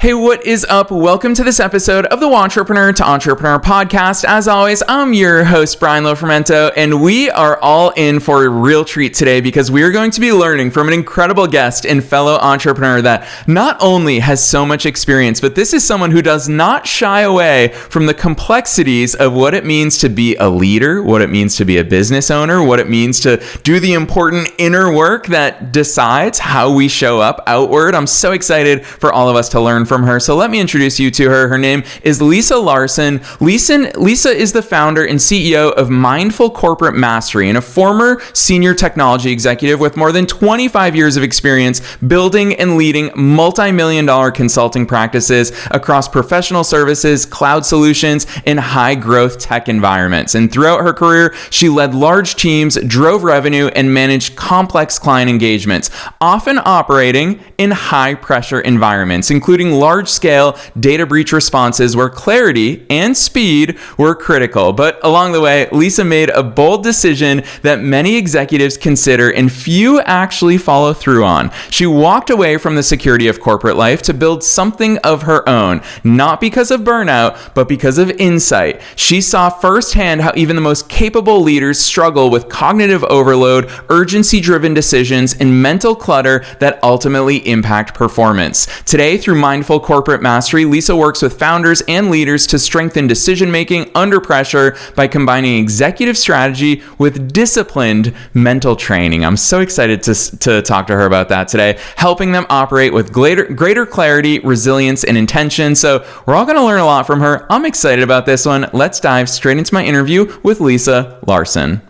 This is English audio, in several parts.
Hey, what is up? Welcome to this episode of the Wantrepreneur to Entrepreneur podcast. As always, I'm your host, Brian Lofermento, and we are all in for a real treat today because we are going to be learning from an incredible guest and fellow entrepreneur that not only has so much experience, but this is someone who does not shy away from the complexities of what it means to be a leader, what it means to be a business owner, what it means to do the important inner work that decides how we show up outward. I'm so excited for all of us to learn from her. So let me introduce you to her. Her name is Lisa Larson. Lisa is the founder and CEO of Mindful Corporate Mastery and a former senior technology executive with more than 25 years of experience building and leading multi-million-dollar consulting practices across professional services, cloud solutions, and high-growth tech environments. And throughout her career, she led large teams, drove revenue, and managed complex client engagements, often operating in high-pressure environments, including large-scale data breach responses where clarity and speed were critical. But along the way, Lisa made a bold decision that many executives consider and few actually follow through on. She walked away from the security of corporate life to build something of her own, not because of burnout, but because of insight. She saw firsthand how even the most capable leaders struggle with cognitive overload, urgency-driven decisions, and mental clutter that ultimately impact performance. Today, through Mindful Corporate Mastery, Lisa works with founders and leaders to strengthen decision-making under pressure by combining executive strategy with disciplined mental training. I'm so excited to talk to her about that today, helping them operate with greater clarity, resilience, and intention. So we're all going to learn a lot from her. I'm excited about this one. Let's dive straight into my interview with Lisa Larson.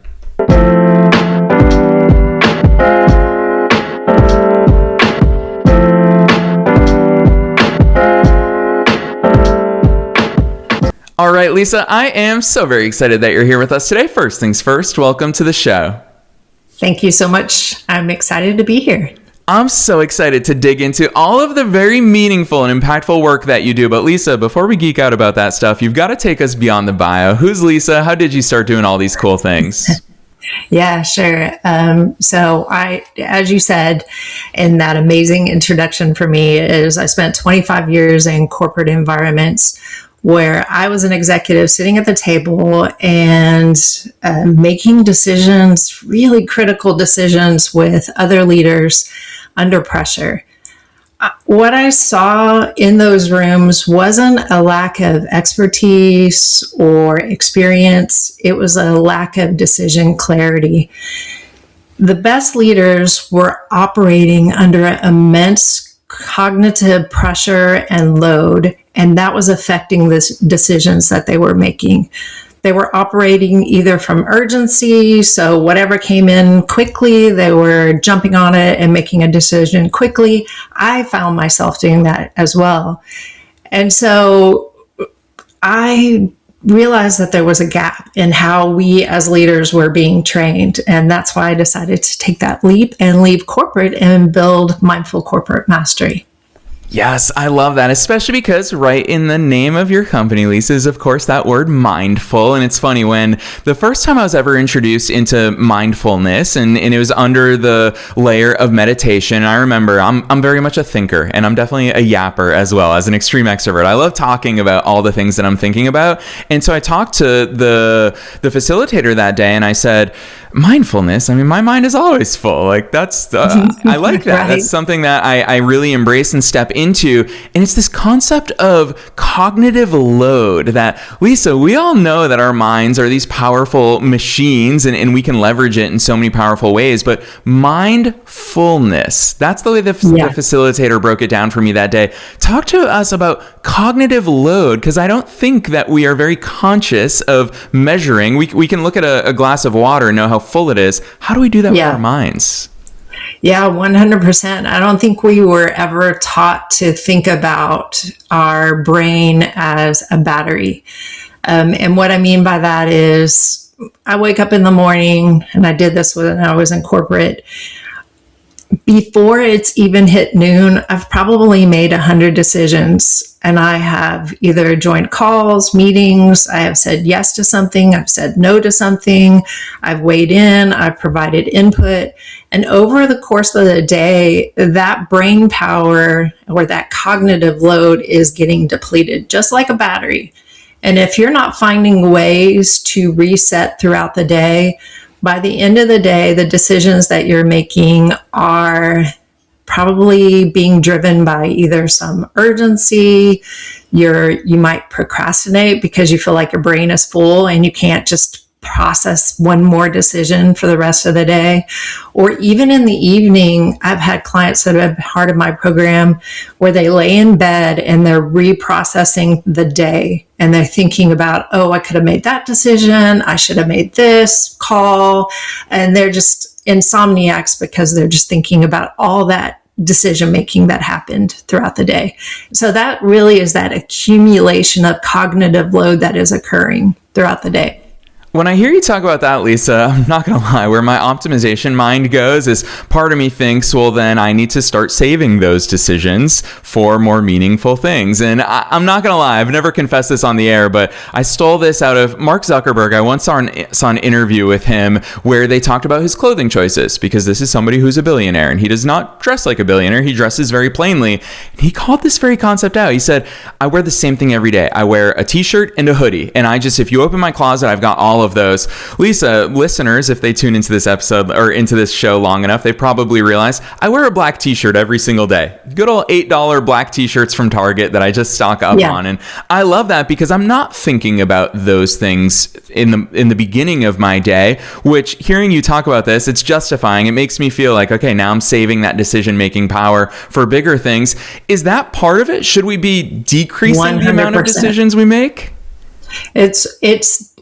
All right, Lisa, I am so very excited that you're here with us today. First things first, welcome to the show. Thank you so much. I'm excited to be here. I'm so excited to dig into all of the very meaningful and impactful work that you do. But Lisa, before we geek out about that stuff, you've got to take us beyond the bio. Who's Lisa? How did you start doing all these cool things? Yeah, sure. So as you said in that amazing introduction for me, is I spent 25 years in corporate environments where I was an executive sitting at the table and making decisions, really critical decisions with other leaders under pressure. What I saw in those rooms wasn't a lack of expertise or experience. It was a lack of decision clarity. The best leaders were operating under immense cognitive pressure and load, and that was affecting the decisions that they were making. They were operating either from urgency, so whatever came in quickly, they were jumping on it and making a decision quickly. I found myself doing that as well. And so I realized that there was a gap in how we as leaders were being trained. And that's why I decided to take that leap and leave corporate and build Mindful Corporate Mastery. Yes, I love that, especially because right in the name of your company, Lisa, is of course that word mindful. And it's funny, when the first time I was ever introduced into mindfulness and it was under the layer of meditation, I remember I'm very much a thinker, and I'm definitely a yapper as well as an extreme extrovert. I love talking about all the things that I'm thinking about. And so I talked to the facilitator that day and I said, mindfulness, I mean, my mind is always full. Like that's, I like that. Right. That's something that I really embrace and step into. And it's this concept of cognitive load that, Lisa, we all know that our minds are these powerful machines and we can leverage it in so many powerful ways, but mindfulness, that's the way the facilitator broke it down for me that day. Talk to us about cognitive load, because I don't think that we are very conscious of measuring. We can look at a glass of water and know how full it is. How do we do that with our minds? Yeah, 100%. I don't think we were ever taught to think about our brain as a battery. And what I mean by that is I wake up in the morning, and I did this when I was in corporate. before it's even hit noon, I've probably made 100 decisions, and I have either joined calls, meetings, I have said yes to something, I've said no to something, I've weighed in, I've provided input. And over the course of the day, that brain power or that cognitive load is getting depleted, just like a battery. And if you're not finding ways to reset throughout the day, by the end of the day, the decisions that you're making are probably being driven by either some urgency, you might procrastinate because you feel like your brain is full and you can't just process one more decision for the rest of the day. Or even in the evening, I've had clients that have been part of my program where they lay in bed and they're reprocessing the day and they're thinking about, oh, I could have made that decision, I should have made this call, and they're just insomniacs because they're just thinking about all that decision making that happened throughout the day. So that really is that accumulation of cognitive load that is occurring throughout the day. When I hear you talk about that, Lisa, I'm not going to lie, where my optimization mind goes is part of me thinks, well, then I need to start saving those decisions for more meaningful things. And I'm not going to lie, I've never confessed this on the air, but I stole this out of Mark Zuckerberg. I once saw an interview with him where they talked about his clothing choices, because this is somebody who's a billionaire and he does not dress like a billionaire. He dresses very plainly. And he called this very concept out. He said, I wear the same thing every day. I wear a t-shirt and a hoodie. And if you open my closet, I've got all of those. Lisa, listeners, if they tune into this episode or into this show long enough, they probably realize I wear a black t-shirt every single day. Good old $8 black t-shirts from Target that I just stock up on. And I love that because I'm not thinking about those things in the beginning of my day, which hearing you talk about this, it's justifying. It makes me feel like, okay, now I'm saving that decision-making power for bigger things. Is that part of it? Should we be decreasing 100%. The amount of decisions we make? It's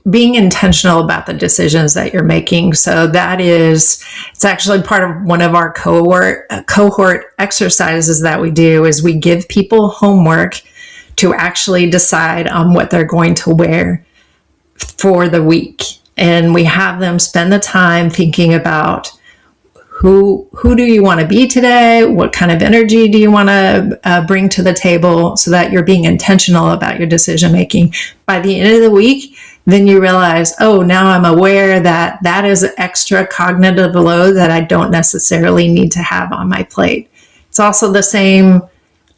being intentional about the decisions that you're making. So it's actually part of one of our cohort exercises that we do is we give people homework to actually decide on what they're going to wear for the week. And we have them spend the time thinking about who do you want to be today? What kind of energy do you want to bring to the table, so that you're being intentional about your decision making. By the end of the week, then you realize, oh, now I'm aware that is extra cognitive load that I don't necessarily need to have on my plate. It's also the same,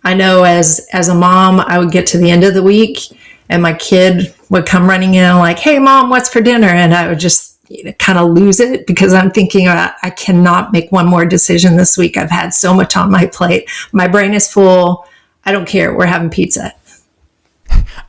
I know as a mom, I would get to the end of the week and my kid would come running in like, hey, Mom, what's for dinner? And I would just kind of lose it because I'm thinking about, I cannot make one more decision this week. I've had so much on my plate. My brain is full. I don't care. We're having pizza.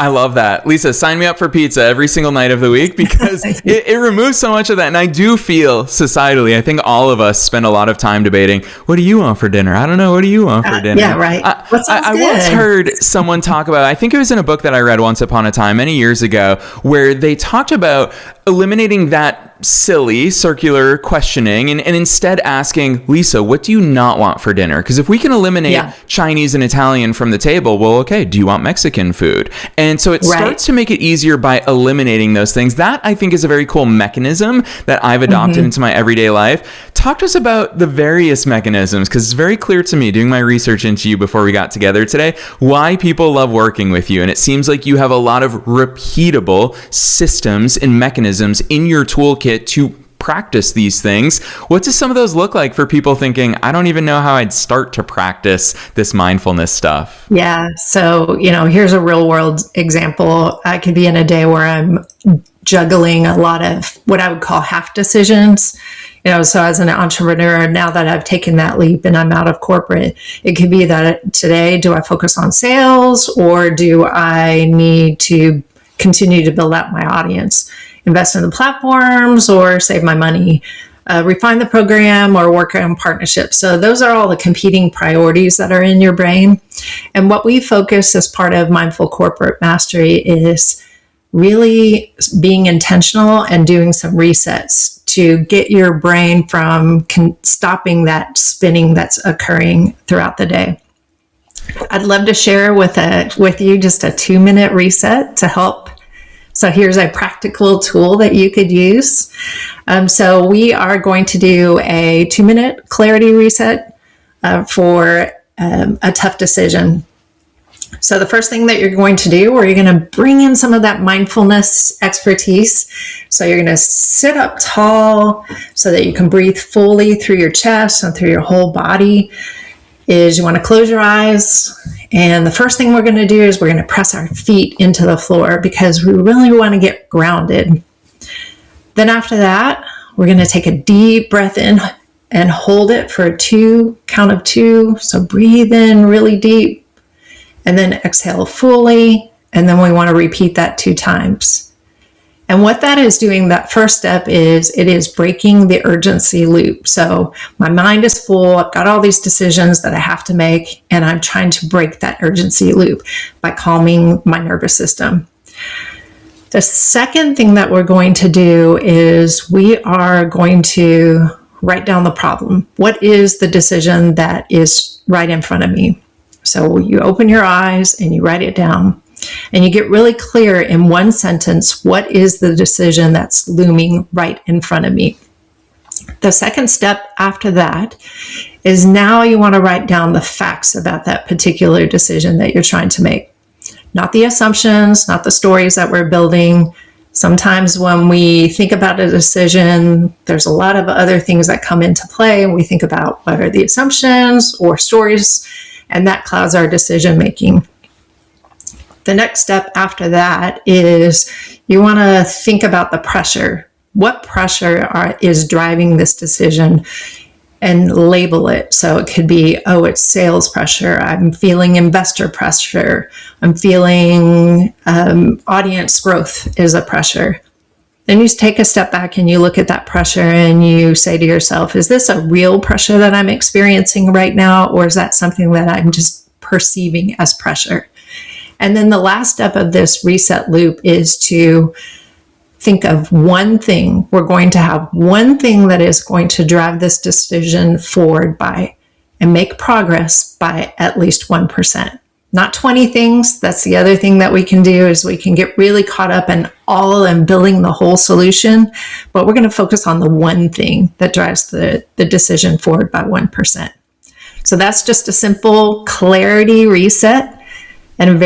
I love that. Lisa, sign me up for pizza every single night of the week because it removes so much of that. And I do feel societally, I think all of us spend a lot of time debating, what do you want for dinner? I don't know. What do you want for dinner? Yeah, right. I once heard someone talk about, I think it was in a book that I read once upon a time, many years ago, where they talked about eliminating that silly circular questioning and instead asking, Lisa, what do you not want for dinner? Because if we can eliminate Chinese and Italian from the table, well, okay, do you want Mexican food? And so it starts to make it easier by eliminating those things. That I think is a very cool mechanism that I've adopted into my everyday life. Talk to us about the various mechanisms, because it's very clear to me doing my research into you before we got together today, why people love working with you. And it seems like you have a lot of repeatable systems and mechanisms in your toolkit to practice these things. What do some of those look like for people thinking, I don't even know how I'd start to practice this mindfulness stuff? Yeah. So, here's a real world example. I could be in a day where I'm juggling a lot of what I would call half decisions. So as an entrepreneur, now that I've taken that leap and I'm out of corporate, it could be that today, do I focus on sales or do I need to continue to build out my audience, invest in the platforms or save my money, refine the program or work on partnerships? So those are all the competing priorities that are in your brain. And what we focus as part of Mindful Corporate Mastery is really being intentional and doing some resets to get your brain from stopping that spinning that's occurring throughout the day. I'd love to share with you just a 2-minute reset to help. So here's a practical tool that you could use. So we are going to do a 2-minute clarity reset. for a tough decision. So the first thing that you're going to do, or you're going to bring in some of that mindfulness expertise. So you're going to sit up tall so that you can breathe fully through your chest and through your whole body. Is you want to close your eyes. And the first thing we're going to do is we're going to press our feet into the floor because we really want to get grounded. Then after that, we're going to take a deep breath in and hold it for a count of two. So breathe in really deep. And then exhale fully, and then we want to repeat that 2 times. And what that is doing, that first step is, it is breaking the urgency loop. So my mind is full, I've got all these decisions that I have to make, and I'm trying to break that urgency loop by calming my nervous system. The second thing that we're going to do is we are going to write down the problem. What is the decision that is right in front of me? So you open your eyes and you write it down and you get really clear in one sentence, what is the decision that's looming right in front of me? The second step after that is now you want to write down the facts about that particular decision that you're trying to make. Not the assumptions, not the stories that we're building. Sometimes when we think about a decision, there's a lot of other things that come into play, and we think about what are the assumptions or stories, and that clouds our decision making. The next step after that is you want to think about the pressure. What pressure is driving this decision, and label it. So it could be, it's sales pressure. I'm feeling investor pressure. I'm feeling audience growth is a pressure. Then you take a step back and you look at that pressure and you say to yourself, is this a real pressure that I'm experiencing right now? Or is that something that I'm just perceiving as pressure? And then the last step of this reset loop is to think of one thing. We're going to have one thing that is going to drive this decision forward by and make progress by at least 1%. Not 20 things. That's the other thing that we can do, is we can get really caught up in all and building the whole solution, but we're going to focus on the one thing that drives the decision forward by 1%. So that's just a simple clarity reset, and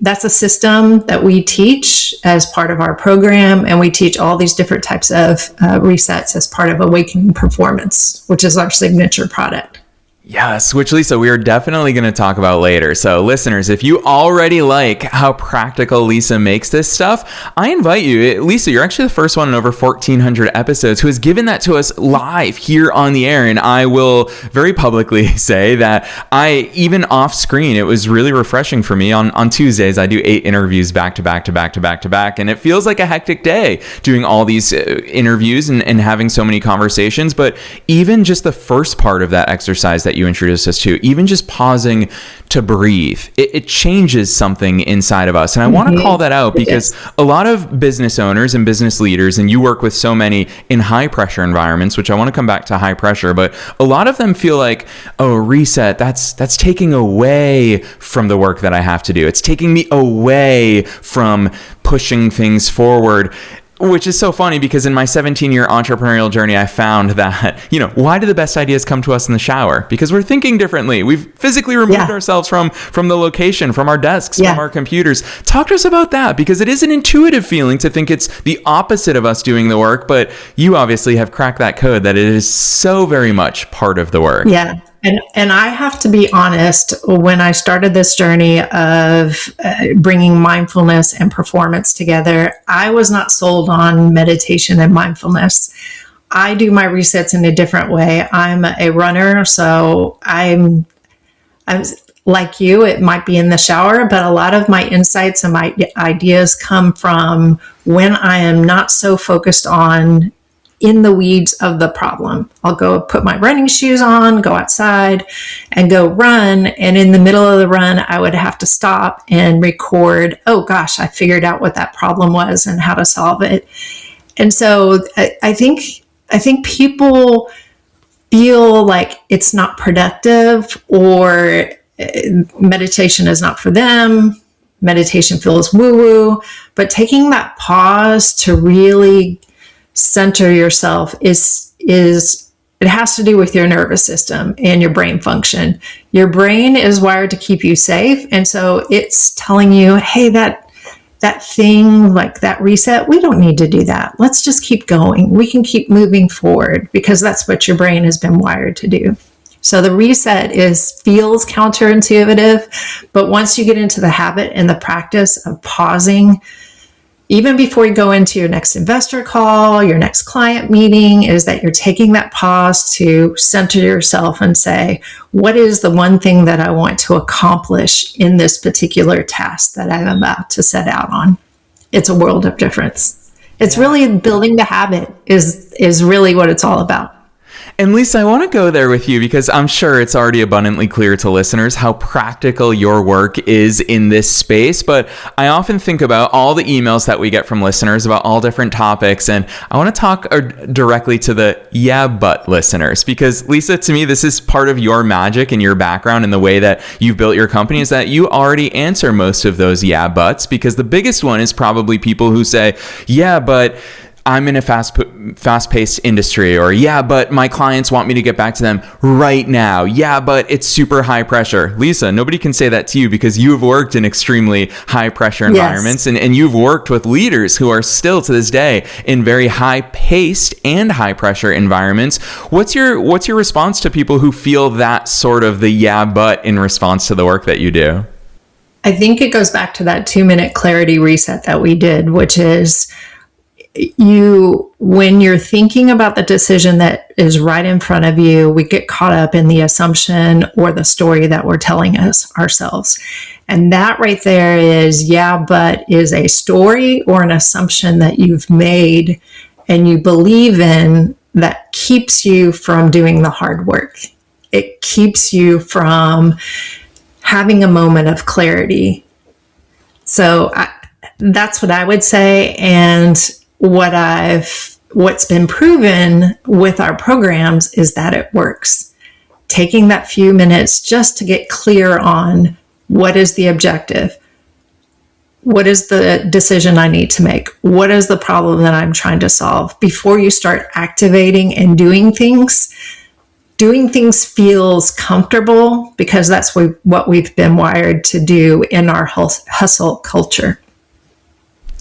that's a system that we teach as part of our program, and we teach all these different types of resets as part of Awakening Performance, which is our signature product. Yes, which, Lisa, we are definitely going to talk about later. So listeners, if you already like how practical Lisa makes this stuff, I invite you. Lisa, you're actually the first one in over 1,400 episodes who has given that to us live here on the air. And I will very publicly say that even off screen, it was really refreshing for me. On Tuesdays, I do 8 interviews back to back to back to back to back. And it feels like a hectic day doing all these interviews and having so many conversations. But even just the first part of that exercise that you introduced us to, even just pausing to breathe, it changes something inside of us. And I want to call that out because a lot of business owners and business leaders, and you work with so many in high pressure environments, which I want to come back to high pressure, but a lot of them feel like, reset, that's taking away from the work that I have to do. It's taking me away from pushing things forward. Which is so funny because in my 17-year entrepreneurial journey, I found that, why do the best ideas come to us in the shower? Because we're thinking differently. We've physically removed ourselves from the location, from our desks, from our computers. Talk to us about that, because it is an intuitive feeling to think it's the opposite of us doing the work. But you obviously have cracked that code that it is so very much part of the work. Yeah. And I have to be honest, when I started this journey of bringing mindfulness and performance together, I was not sold on meditation and mindfulness. I do my resets in a different way. I'm a runner, so I'm like you, it might be in the shower, but a lot of my insights and my ideas come from when I am not so focused on in the weeds of the problem. I'll go put my running shoes on, go outside and go run. And in the middle of the run, I would have to stop and record, I figured out what that problem was and how to solve it. And so I think people feel like it's not productive, or meditation is not for them. Meditation feels woo-woo, but taking that pause to really center yourself is It has to do with your nervous system and your brain function. Your brain is wired to keep you safe. And so it's telling you, hey, that thing, like that reset, we don't need to do that. Let's just keep going. We can keep moving forward because that's what your brain has been wired to do. So the reset feels counterintuitive, but once you get into the habit and the practice of pausing, even before you go into your next investor call, your next client meeting, is that you're taking that pause to center yourself and say, what is the one thing that I want to accomplish in this particular task that I'm about to set out on? It's a world of difference. It's really building the habit is really what it's all about. And Lisa, I want to go there with you because I'm sure it's already abundantly clear to listeners how practical your work is in this space. But I often think about all the emails that we get from listeners about all different topics. And I want to talk directly to the yeah, but listeners, because Lisa, to me, this is part of your magic and your background and the way that you've built your company is that you already answer most of those yeah, buts, because the biggest one is probably people who say, yeah, but I'm in a fast-paced industry, or yeah, but my clients want me to get back to them right now. Yeah, but it's super high pressure. Lisa, nobody can say that to you because you've worked in extremely high pressure environments, and you've worked with leaders who are still to this day in very high-paced and high pressure environments. What's your response to people who feel that sort of the yeah, but in response to the work that you do? I think it goes back to that 2-minute clarity reset that we did, which is when you're thinking about the decision that is right in front of you, we get caught up in the assumption or the story that we're telling ourselves. And that right there is, yeah, but is a story or an assumption that you've made and you believe in that keeps you from doing the hard work. It keeps you from having a moment of clarity. So that's what I would say. And what's been proven with our programs is that it works. Taking that few minutes just to get clear on what is the objective, what is the decision I need to make, what is the problem that I'm trying to solve before you start activating and doing things. Doing things feels comfortable because that's what we've been wired to do in our hustle culture.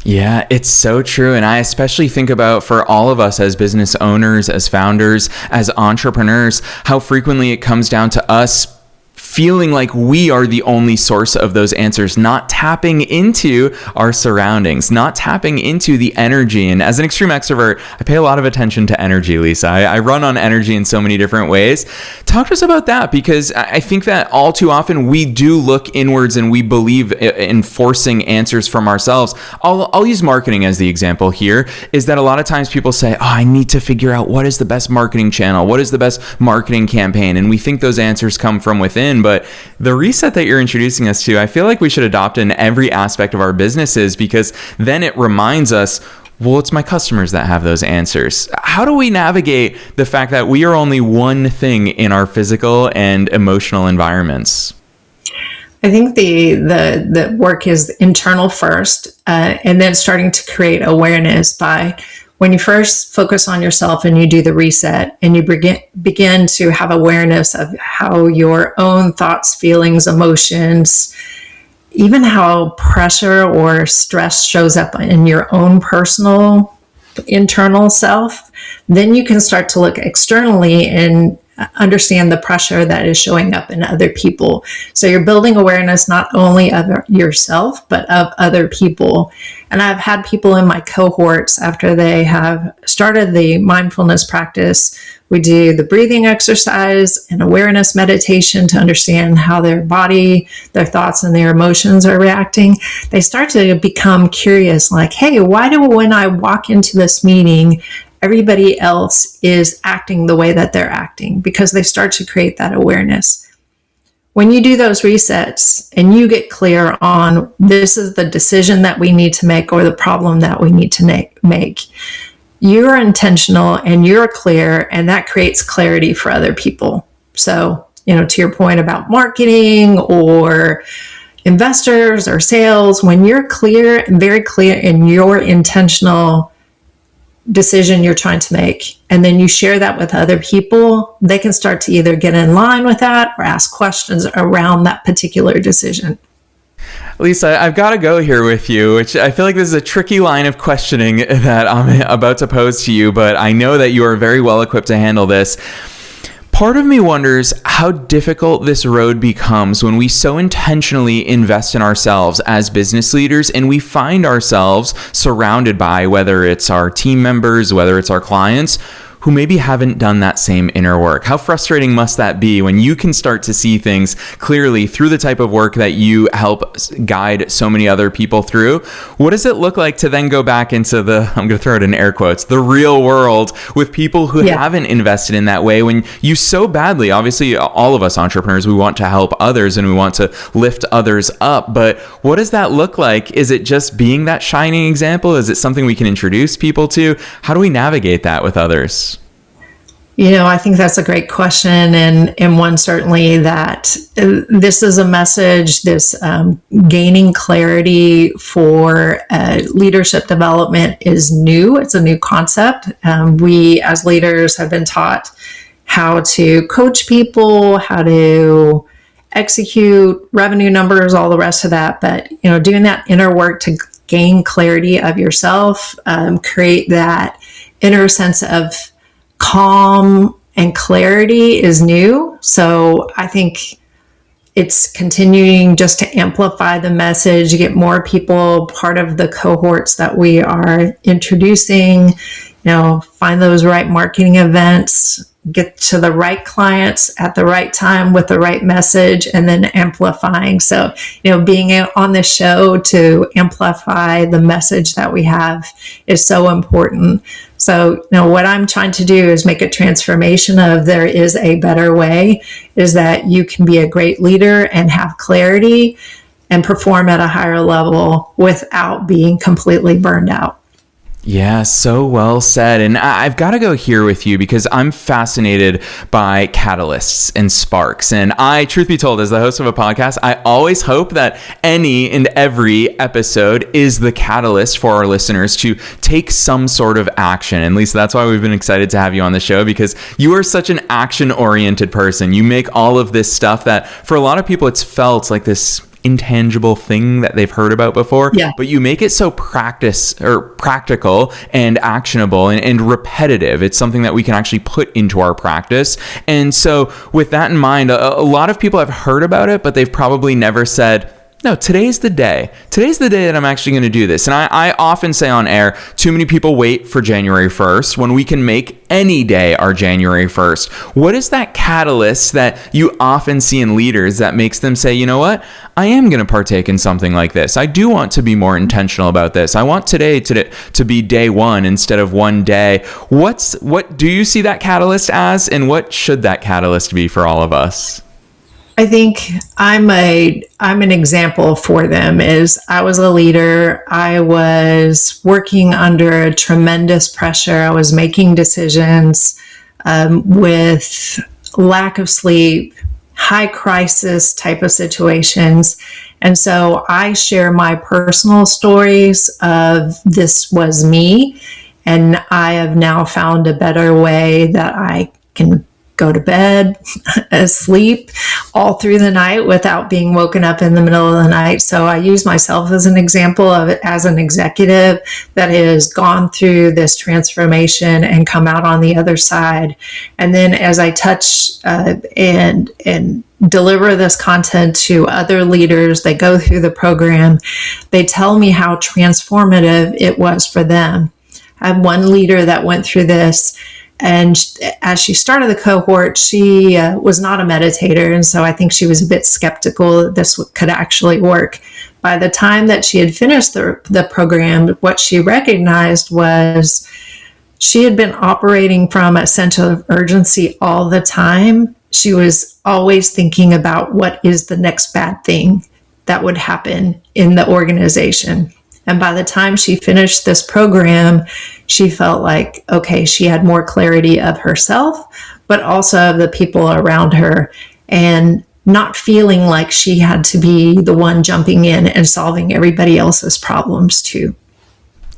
Yeah, it's so true. And I especially think about for all of us as business owners, as founders, as entrepreneurs, how frequently it comes down to us feeling like we are the only source of those answers, not tapping into our surroundings, not tapping into the energy. And as an extreme extrovert, I pay a lot of attention to energy, Lisa. I run on energy in so many different ways. Talk to us about that, because I think that all too often we do look inwards and we believe in forcing answers from ourselves. I'll use marketing as the example here, is that a lot of times people say, I need to figure out what is the best marketing channel, what is the best marketing campaign, and we think those answers come from within. But the reset that you're introducing us to, I feel like we should adopt in every aspect of our businesses, because then it reminds us, well, it's my customers that have those answers. How do we navigate the fact that we are only one thing in our physical and emotional environments? I think the work is internal first, and then starting to create awareness by when you first focus on yourself and you do the reset and you begin to have awareness of how your own thoughts, feelings, emotions, even how pressure or stress shows up in your own personal internal self, then you can start to look externally and understand the pressure that is showing up in other people. So you're building awareness not only of yourself, but of other people. And I've had people in my cohorts, after they have started the mindfulness practice, we do the breathing exercise and awareness meditation to understand how their body, their thoughts, and their emotions are reacting. They start to become curious, like, hey, why do when I walk into this meeting, everybody else is acting the way that they're acting? Because they start to create that awareness. When you do those resets and you get clear on this is the decision that we need to make or the problem that we need to make, you're intentional and you're clear, and that creates clarity for other people. So, to your point about marketing or investors or sales, when you're clear and very clear and you're intentional, decision you're trying to make, and then you share that with other people, they can start to either get in line with that or ask questions around that particular decision. Lisa, I've got to go here with you, which I feel like this is a tricky line of questioning that I'm about to pose to you, but I know that you are very well equipped to handle this. Part of me wonders how difficult this road becomes when we so intentionally invest in ourselves as business leaders and we find ourselves surrounded by, whether it's our team members, whether it's our clients, who maybe haven't done that same inner work. How frustrating must that be when you can start to see things clearly through the type of work that you help guide so many other people through? What does it look like to then go back into the, I'm going to throw it in air quotes, the real world with people who haven't invested in that way, when you so badly, obviously all of us entrepreneurs, we want to help others and we want to lift others up, but what does that look like? Is it just being that shining example? Is it something we can introduce people to? How do we navigate that with others? I think that's a great question, and one certainly that this is a message, this gaining clarity for leadership development is new. It's a new concept. We as leaders have been taught how to coach people, how to execute revenue numbers, all the rest of that. But, doing that inner work to gain clarity of yourself, create that inner sense of calm and clarity is new. So I think it's continuing just to amplify the message, get more people part of the cohorts that we are introducing, find those right marketing events, get to the right clients at the right time with the right message, and then amplifying. So, being on the show to amplify the message that we have is so important. So, what I'm trying to do is make a transformation of there is a better way, is that you can be a great leader and have clarity and perform at a higher level without being completely burned out. Yeah, so well said. And I've got to go here with you because I'm fascinated by catalysts and sparks. And truth be told, as the host of a podcast, I always hope that any and every episode is the catalyst for our listeners to take some sort of action. And Lisa, that's why we've been excited to have you on the show, because you are such an action-oriented person. You make all of this stuff that for a lot of people, it's felt like this intangible thing that they've heard about before, but you make it so practical and actionable and repetitive. It's something that we can actually put into our practice. And so with that in mind, a lot of people have heard about it, but they've probably never said, no, today's the day. Today's the day that I'm actually going to do this. And I often say on air, too many people wait for January 1st when we can make any day our January 1st. What is that catalyst that you often see in leaders that makes them say, you know what? I am going to partake in something like this. I do want to be more intentional about this. I want today to be day one instead of one day. What do you see that catalyst as, and what should that catalyst be for all of us? I think I'm an example for them. Is I was a leader. I was working under tremendous pressure. I was making decisions with lack of sleep, high crisis type of situations. And so I share my personal stories of this was me, and I have now found a better way that I can go to bed, sleep all through the night without being woken up in the middle of the night. So I use myself as an example of it as an executive that has gone through this transformation and come out on the other side. And then as I touch and deliver this content to other leaders, they go through the program, they tell me how transformative it was for them. I had one leader that went through this, and as she started the cohort, she was not a meditator. And so I think she was a bit skeptical that this could actually work. By the time that she had finished the program, what she recognized was she had been operating from a sense of urgency all the time. She was always thinking about what is the next bad thing that would happen in the organization. And by the time she finished this program, she felt like, okay, she had more clarity of herself, but also of the people around her, and not feeling like she had to be the one jumping in and solving everybody else's problems too.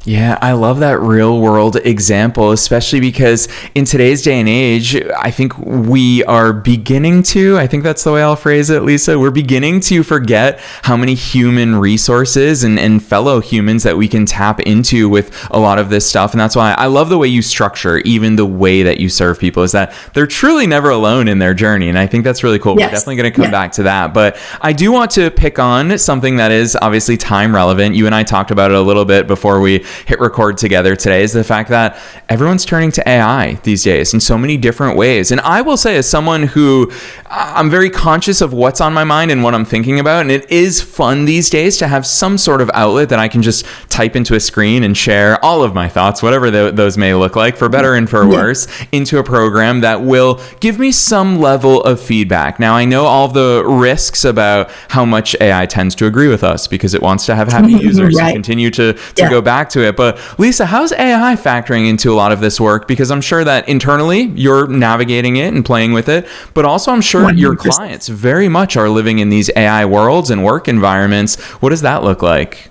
Yeah, I love that real world example, especially because in today's day and age, I think we are beginning to, I think that's the way I'll phrase it, Lisa, we're beginning to forget how many human resources and fellow humans that we can tap into with a lot of this stuff. And that's why I love the way you structure, even the way that you serve people, is that they're truly never alone in their journey. And I think that's really cool. Yes. We're definitely going to come back to that. But I do want to pick on something that is obviously time relevant. You and I talked about it a little bit before we hit record together today, is the fact that everyone's turning to AI these days in so many different ways. And I will say, as someone who I'm very conscious of what's on my mind and what I'm thinking about, and it is fun these days to have some sort of outlet that I can just type into a screen and share all of my thoughts, whatever those may look like, for better and for worse, into a program that will give me some level of feedback. Now, I know all the risks about how much AI tends to agree with us because it wants to have happy users and continue to go back to it. But Lisa, how's AI factoring into a lot of this work? Because I'm sure that internally you're navigating it and playing with it, but also I'm sure 100%. Your clients very much are living in these AI worlds and work environments. What does that look like?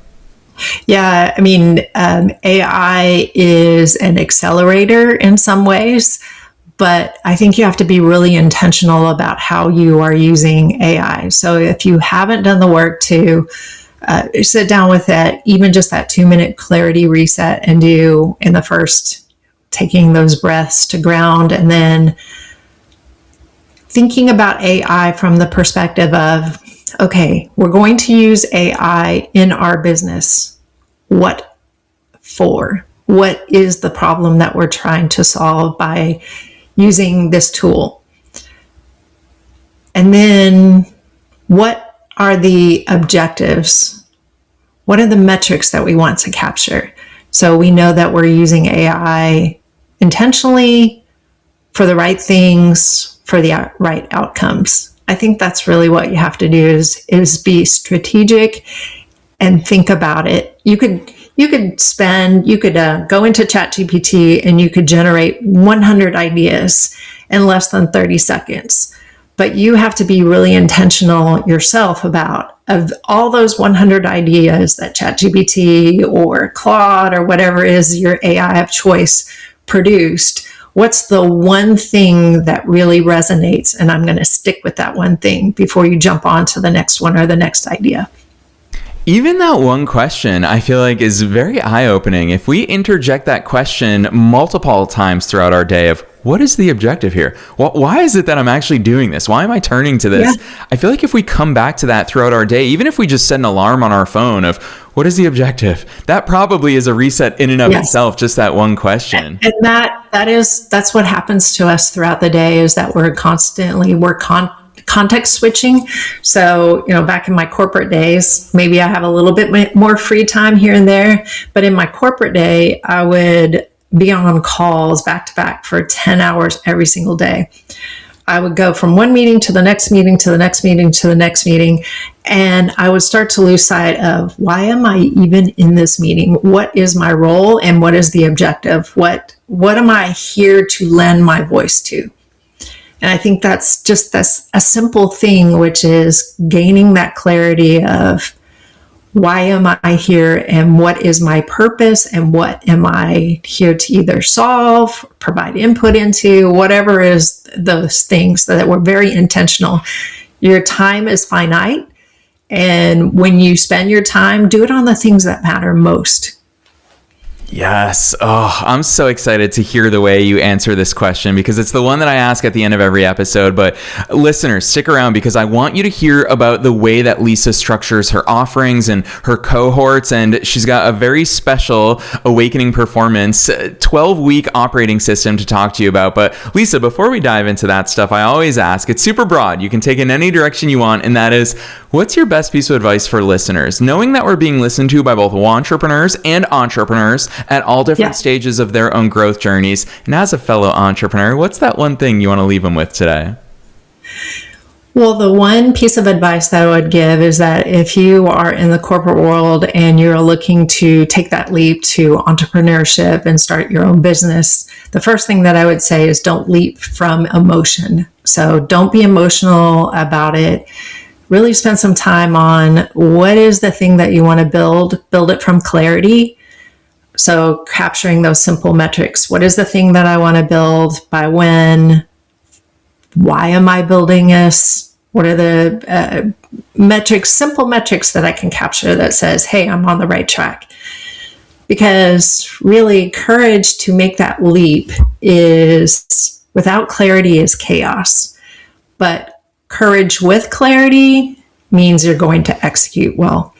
Yeah, I mean, AI is an accelerator in some ways, but I think you have to be really intentional about how you are using AI. So if you haven't done the work to sit down with that, even just that 2-minute clarity reset, and do in the first, taking those breaths to ground, and then thinking about AI from the perspective of, okay, we're going to use AI in our business. What for? What is the problem that we're trying to solve by using this tool? And then what are the objectives? What are the metrics that we want to capture? So we know that we're using AI intentionally for the right things, for the right outcomes. I think that's really what you have to do is be strategic and think about it. You could go into ChatGPT and you could generate 100 ideas in less than 30 seconds. But you have to be really intentional yourself about, of all those 100 ideas that ChatGPT or Claude or whatever is your AI of choice produced, what's the one thing that really resonates? And I'm going to stick with that one thing before you jump on to the next one or the next idea. Even that one question, I feel like, is very eye-opening. If we interject that question multiple times throughout our day of, what is the objective here? Why is it that I'm actually doing this? Why am I turning to this? Yeah. I feel like if we come back to that throughout our day, even if we just set an alarm on our phone of, what is the objective? That probably is a reset in and of itself, just that one question. And that's what happens to us throughout the day, is that we're context switching. So, back in my corporate days, maybe I have a little bit more free time here and there, but in my corporate day, I would be on calls back to back for 10 hours every single day. I would go from one meeting to the next meeting, to the next meeting, to the next meeting. And I would start to lose sight of, why am I even in this meeting? What is my role and what is the objective? What am I here to lend my voice to? And I think that's a simple thing, which is gaining that clarity of, why am I here and what is my purpose and what am I here to either solve, provide input into, whatever is those things, so that we're very intentional. Your time is finite. And when you spend your time, do it on the things that matter most. Yes. Oh, I'm so excited to hear the way you answer this question, because it's the one that I ask at the end of every episode. But listeners, stick around, because I want you to hear about the way that Lisa structures her offerings and her cohorts. And she's got a very special Awakening Performance 12-week operating system to talk to you about. But Lisa, before we dive into that stuff, I always ask, it's super broad. You can take it in any direction you want. And that is, what's your best piece of advice for listeners? Knowing that we're being listened to by both entrepreneurs and entrepreneurs at all different stages of their own growth journeys. And as a fellow entrepreneur, what's that one thing you want to leave them with today? Well, the one piece of advice that I would give is that if you are in the corporate world and you're looking to take that leap to entrepreneurship and start your own business, the first thing that I would say is don't leap from emotion. So don't be emotional about it. Really spend some time on, what is the thing that you want to build it from clarity. So capturing those simple metrics. What is the thing that I want to build? By when? Why am I building this? What are the metrics, simple metrics that I can capture that says, hey, I'm on the right track? Because really, courage to make that leap is, without clarity, is chaos. But courage with clarity means you're going to execute well.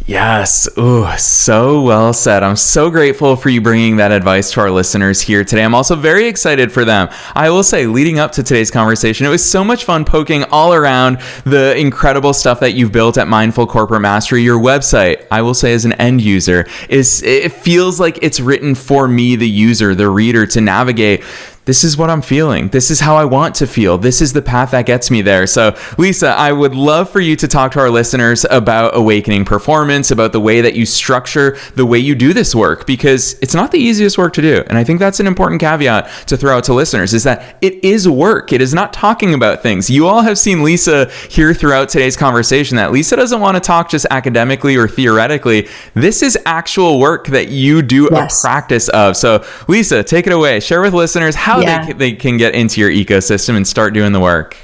Yes. Ooh, so well said. I'm so grateful for you bringing that advice to our listeners here today. I'm also very excited for them. I will say, leading up to today's conversation, it was so much fun poking all around the incredible stuff that you've built at Mindful Corporate Mastery. Your website, I will say as an end user, it feels like it's written for me, the user, the reader, to navigate. This is what I'm feeling. This is how I want to feel. This is the path that gets me there. So, Lisa, I would love for you to talk to our listeners about awakening performance, about the way that you structure the way you do this work, because it's not the easiest work to do. And I think that's an important caveat to throw out to listeners, is that it is work. It is not talking about things. You all have seen Lisa here throughout today's conversation that Lisa doesn't want to talk just academically or theoretically. This is actual work that you do a practice of. So, Lisa, take it away. Share with listeners how they can get into your ecosystem and start doing the work.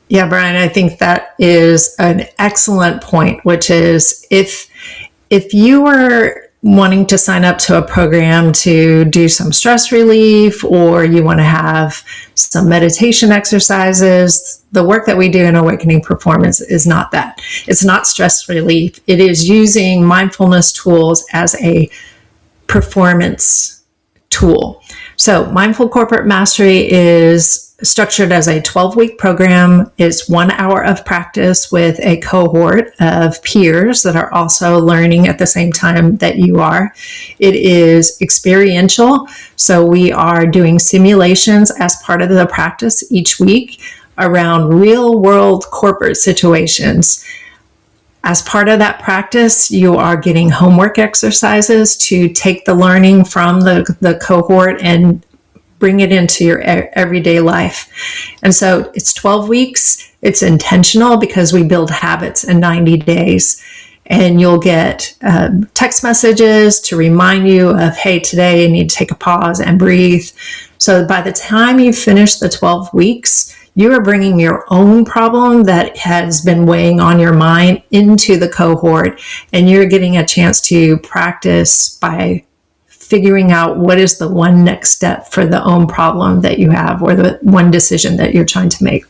Yeah, Brian, I think that is an excellent point, which is if you were wanting to sign up to a program to do some stress relief, or you want to have some meditation exercises, the work that we do in Awakening Performance is not that. It's not stress relief. It is using mindfulness tools as a performance tool. So Mindful Corporate Mastery is structured as a 12-week program. It's 1 hour of practice with a cohort of peers that are also learning at the same time that you are. It is experiential. So we are doing simulations as part of the practice each week around real-world corporate situations. As part of that practice, you are getting homework exercises to take the learning from the cohort and bring it into your everyday life. And so it's 12 weeks. It's intentional because we build habits in 90 days. And you'll get text messages to remind you of, hey, today you need to take a pause and breathe. So by the time you finish the 12 weeks, you are bringing your own problem that has been weighing on your mind into the cohort, and you're getting a chance to practice by figuring out what is the one next step for the own problem that you have, or the one decision that you're trying to make.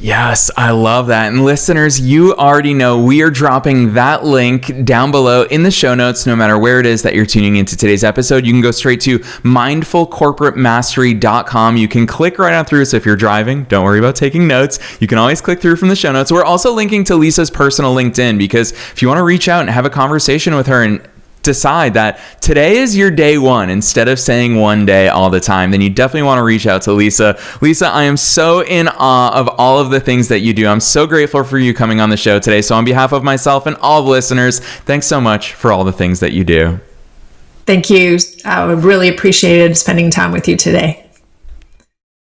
Yes, I love that. And listeners, you already know we are dropping that link down below in the show notes. No matter where it is that you're tuning into today's episode, you can go straight to mindfulcorporatemastery.com. You can click right on through. So if you're driving, don't worry about taking notes. You can always click through from the show notes. We're also linking to Lisa's personal LinkedIn, because if you want to reach out and have a conversation with her and decide that today is your day one instead of saying one day all the time, then you definitely want to reach out to Lisa. Lisa, I am so in awe of all of the things that you do. I'm so grateful for you coming on the show today. So on behalf of myself and all the listeners, thanks so much for all the things that you do. Thank you. I would really appreciate spending time with you today.